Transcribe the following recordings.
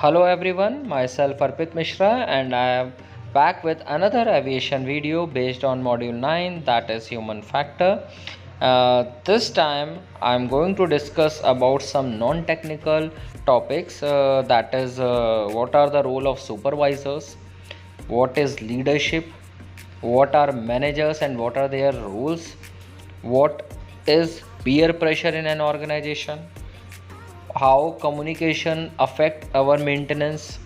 Hello everyone, myself Arpit Mishra and I am back with another aviation video based on module 9, that is human factor. This time I am going to discuss about some non-technical topics, that is what are the role of supervisors, what is leadership, what are managers and what are their roles, what is peer pressure in an organization, how communication affect our maintenance.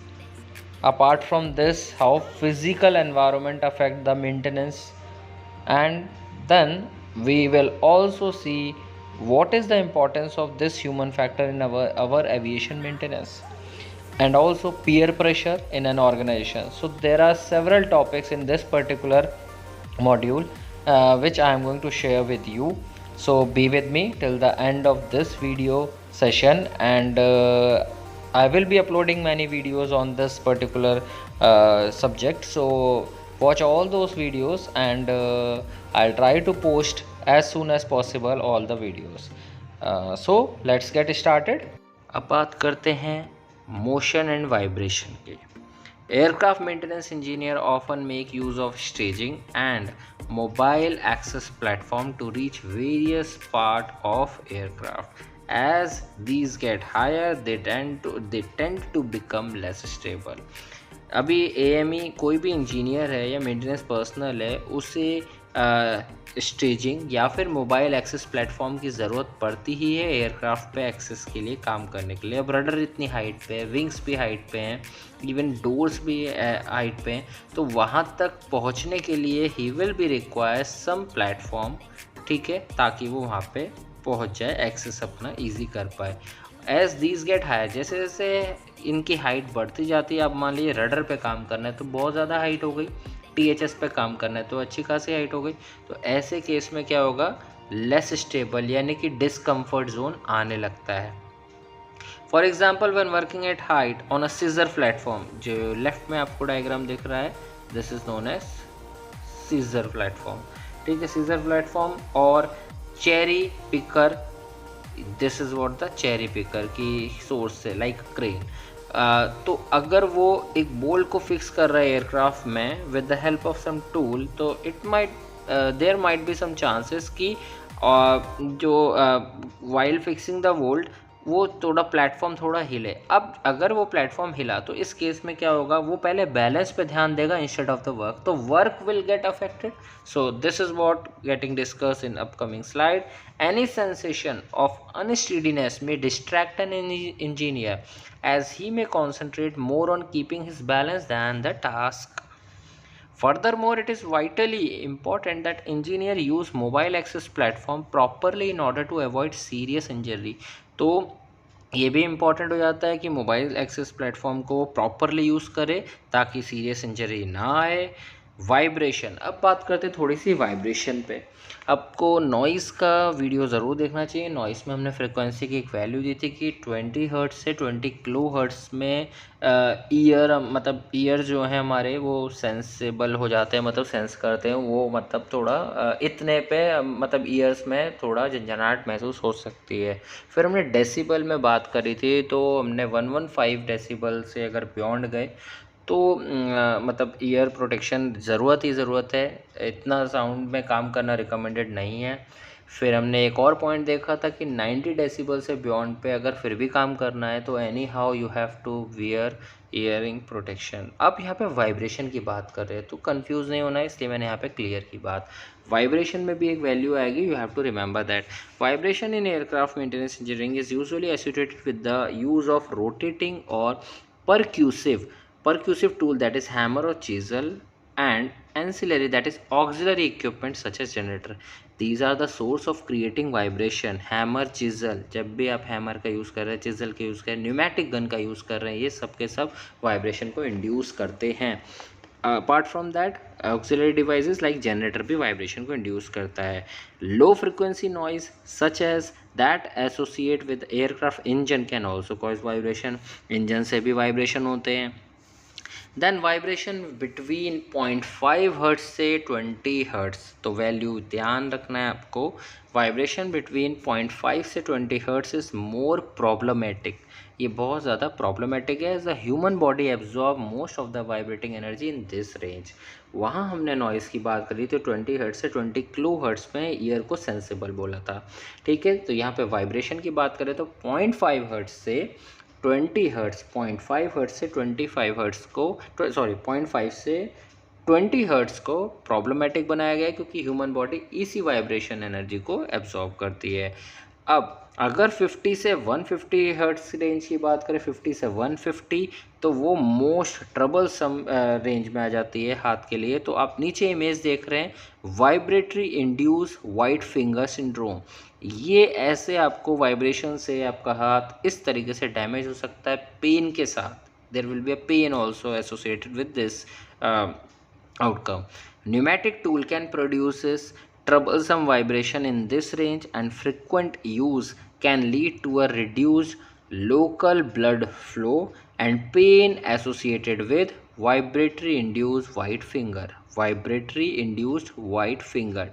Apart from this, how physical environment affect the maintenance, and then we will also see what is the importance of this human factor in our aviation maintenance, and also peer pressure in an organization. So there are several topics in this particular module which I am going to share with you. So be with me till the end of this video session, and I will be uploading many videos on this particular subject. So watch all those videos, and I'll try to post as soon as possible all the videos. So let's get started. अब बात करते हैं motion and vibration की. Aircraft maintenance engineer often make use of staging and mobile access platform to reach various part of aircraft. As these get higher, they tend to become less stable. अभी AME कोई भी engineer है या maintenance personal है, उसे staging या फिर mobile access platform की ज़रूरत पड़ती ही है एयरक्राफ्ट पे एक्सेस के लिए, काम करने के लिए. अब रडर इतनी हाइट पे है, विंग्स भी हाइट पे हैं, इवन डोर्स भी हाइट पे हैं, तो वहाँ तक पहुँचने के लिए ही will be require some platform, ठीक है, ताकि वो वहाँ पे पहुँच जाए, एक्सेस अपना ईजी कर पाए. एज दीज गेट हायर, जैसे जैसे इनकी हाइट बढ़ती जाती है, अब मान लीजिए रडर पे काम करना है तो बहुत ज़्यादा हाइट हो गई, THS पे काम करना है तो अच्छी खासी हाइट हो गई, तो ऐसे केस में क्या होगा, लेस स्टेबल यानी कि डिसकम्फर्ट जोन आने लगता है. For example when working at height on a scissor platform, जो लेफ्ट में आपको डायग्राम दिख रहा है, this is known as scissor platform, ठीक है, सीजर प्लेटफॉर्म. और cherry picker, this is what the cherry picker की सोर्स से लाइक क्रेन. तो अगर वो एक बोल्ट को फिक्स कर रहा है एयरक्राफ्ट में with the help of some tool, तो it might there might be some chances कि जो वाइल फिक्सिंग द बोल्ट वो थोड़ा प्लेटफॉर्म थोड़ा हिले. अब अगर वो प्लेटफॉर्म हिला तो इस केस में क्या होगा, वो पहले बैलेंस पे ध्यान देगा इंस्टेड ऑफ द वर्क, तो work will get affected. So this is what getting discuss in upcoming slide. Any sensation of unsteadiness may distract an engineer as he may concentrate more on keeping his balance than the task. Furthermore, it is vitally important that engineer use mobile access platform properly in order to avoid serious injury. तो ये भी important हो जाता है कि mobile access platform को properly use करे ताकि सीरियस इंजरी ना आए. वाइब्रेशन, अब बात करते हैं थोड़ी सी वाइब्रेशन पे. आपको नॉइज़ का वीडियो ज़रूर देखना चाहिए. नॉइज़ में हमने फ्रिक्वेंसी की एक वैल्यू दी थी कि 20 हर्ट्ज से 20 किलो हर्ट्ज में ईयर, मतलब ईयर जो है हमारे वो सेंसेबल हो जाते हैं, मतलब सेंस करते हैं वो, मतलब थोड़ा इतने पे मतलब ईयर्स में थोड़ा झंझनाहट महसूस हो सकती है. फिर हमने डेसिबल में बात करी थी, तो हमने 115 डेसिबल से अगर बियॉन्ड गए तो मतलब ईयर प्रोटेक्शन ज़रूरत ही ज़रूरत है, इतना साउंड में काम करना रिकमेंडेड नहीं है. फिर हमने एक और पॉइंट देखा था कि 90 डेसिबल से बियॉन्ड पे अगर फिर भी काम करना है तो anyhow you have to wear hearing protection. अब यहाँ पे वाइब्रेशन की बात कर रहे हैं तो कंफ्यूज नहीं होना है, इसलिए मैंने यहाँ पे क्लियर की बात. वाइब्रेशन में भी एक वैल्यू आएगी, you have to remember that. Vibration in aircraft maintenance engineering is usually associated with the use of rotating और percussive tool, that is hammer or chisel, and ancillary, that is auxiliary equipment such as generator. These are the source of creating vibration. hammer, chisel, जब भी आप hammer का use कर रहे हैं, chisel का use कर रहे हैं, pneumatic gun का यूज़ कर रहे हैं, ये सब के सब vibration को induce करते हैं. Apart from that auxiliary devices like generator भी वाइब्रेशन को इंड्यूस करता है. Low frequency noise such as that associate with aircraft engine can also cause vibration. Engine से भी वाइब्रेशन होते हैं. देन वाइब्रेशन बिटवीन 0.5 हर्ट्ज से 20 हर्ट्ज, तो वैल्यू ध्यान रखना है आपको. वाइब्रेशन बिटवीन 0.5 से 20 हर्ट्ज इज मोर प्रॉब्लमेटिक ये बहुत ज़्यादा प्रॉब्लमेटिक है। As a human body absorb most of the vibrating energy in this range. वहाँ हमने नॉइज़ की बात करी तो 20 हर्ट्ज से 20 किलो हर्ट्ज में ईयर को सेंसिबल बोला था, ठीक है। तो यहाँ पे वाइब्रेशन की बात करें तो 0.5 हर्ट्ज से 20 हर्ट्ज, 0.5 हर्ट्ज से 25 हर्ट्ज को, सॉरी 0.5 से 20 हर्ट्ज को प्रॉब्लमेटिक बनाया गया है, क्योंकि ह्यूमन बॉडी इसी वाइब्रेशन एनर्जी को एब्जॉर्ब करती है। अब अगर 50 से 150 हर्ट्ज रेंज की बात करें, 50 से 150, तो वो मोस्ट ट्रबल सम रेंज में आ जाती है हाथ के लिए। तो आप नीचे इमेज देख रहे हैं, vibratory induce white finger syndrome. ये ऐसे आपको वाइब्रेशन से आपका हाथ इस तरीके से डैमेज हो सकता है, पेन के साथ। There will be a pain also associated with this outcome. Pneumatic tool can produces troublesome vibration in this range, and frequent use can lead to a reduced local blood flow and pain associated with vibratory induced white finger, vibratory induced white finger,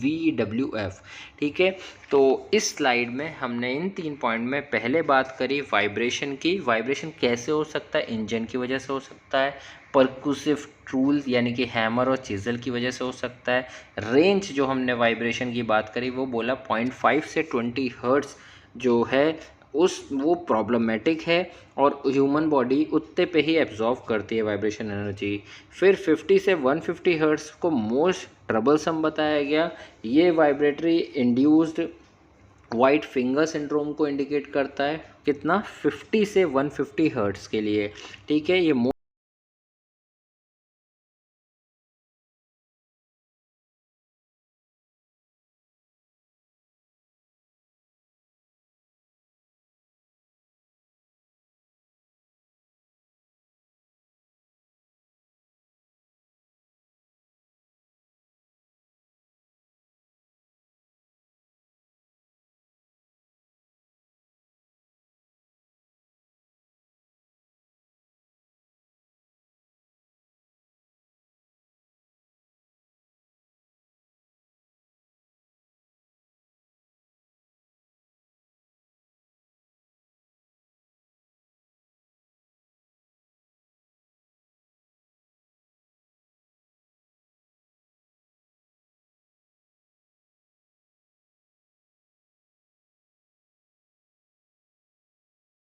VWF, ठीक है। तो इस slide में हमने इन 3 point में पहले बात करी वाइब्रेशन की। वाइब्रेशन कैसे हो सकता है? इंजन की वजह से हो सकता है, परक्यूसिव टूल यानी कि हैमर और चिजल की वजह से हो सकता है। रेंज जो हमने वाइब्रेशन की बात करी वो बोला 0.5 से 20 हर्ट्ज जो है वो प्रॉब्लमेटिक है, और ह्यूमन बॉडी उतने पे ही एब्जॉर्व करती है वाइब्रेशन एनर्जी। फिर 50 से 150 हर्ट्ज को मोस्ट ट्रबलसम बताया गया। ये vibratory induced white finger syndrome को इंडिकेट करता है, कितना? 50 से 150 हर्ट्ज के लिए, ठीक है। ये